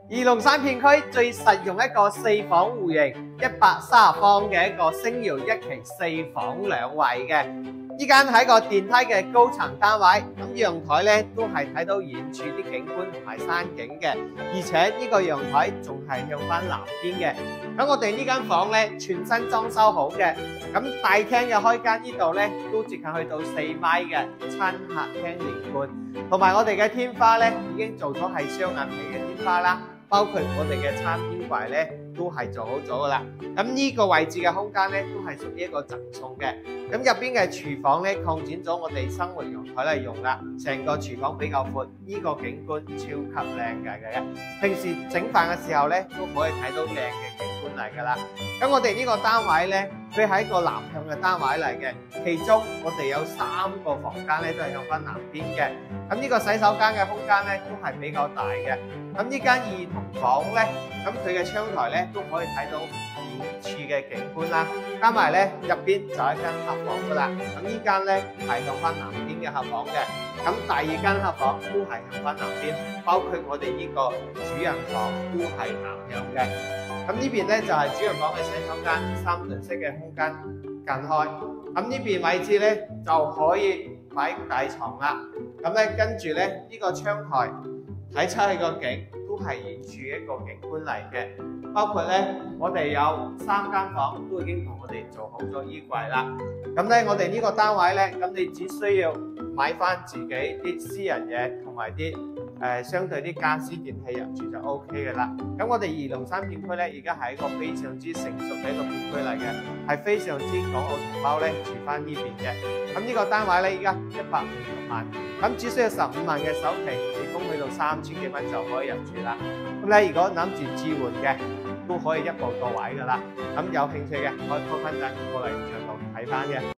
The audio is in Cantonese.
二龍山片區最實用一個4房戶型130方嘅一個星耀一期4房2衛嘅，呢間係一個電梯嘅高層單位，咁陽台咧都係睇到遠處啲景觀同埋山景嘅，而且呢個陽台仲係向翻南邊嘅。咁我哋呢間房咧全新裝修好嘅，咁大廳嘅開間呢度咧都接近去到4米嘅親客廳連貫，同埋我哋嘅天花咧已經做咗係雙眼皮嘅天花啦。包括我哋嘅餐邊櫃咧，都係做好咗噶啦。咁呢個位置嘅空間咧，都係屬於一個贈送嘅。咁入邊嘅廚房咧，擴展咗我哋生活陽台嚟用啦。成個廚房比較闊，呢個景觀超級靚嘅。平時整飯嘅時候咧，都可以睇到靚嘅景觀嚟噶啦。咁我哋呢個單位咧，佢係一個南向嘅單位嚟嘅，其中我哋有3個房間咧都係向翻南邊嘅。咁呢個洗手間嘅空間咧都係比較大嘅。咁呢間兒童房咧，咁佢嘅窗台咧都可以睇到遠處嘅景觀啦。加埋咧入邊就係一間客房噶啦。咁呢間咧係向翻南邊嘅客房嘅。咁第2間客房都係向翻南邊，包括我哋呢個主人房都係南向嘅。咁呢邊咧就係主人房嘅洗手間，3輪式嘅空間間開。咁呢邊位置咧就可以擺大床啦。咁咧跟住咧呢個窗台睇出去個景都係遠處一個景觀嚟嘅。包括咧我哋有3間房都已經同我哋做好咗衣櫃啦。咁咧我哋呢個單位咧，咁你只需要買翻自己啲私人嘢同埋啲相對啲家私電器入住就 OK 嘅啦。咁我哋二龍山片區咧，而家係一個非常之成熟嘅一個片區嚟嘅，係非常之港澳同胞咧住翻呢邊嘅。咁呢個單位咧，而家150萬，咁只需要15萬嘅首期，提供去到3000幾蚊就可以入住啦。咁咧，如果諗住置換嘅，都可以一步到位噶啦。咁有興趣嘅可以 call 翻陣過嚟現場度睇翻嘅。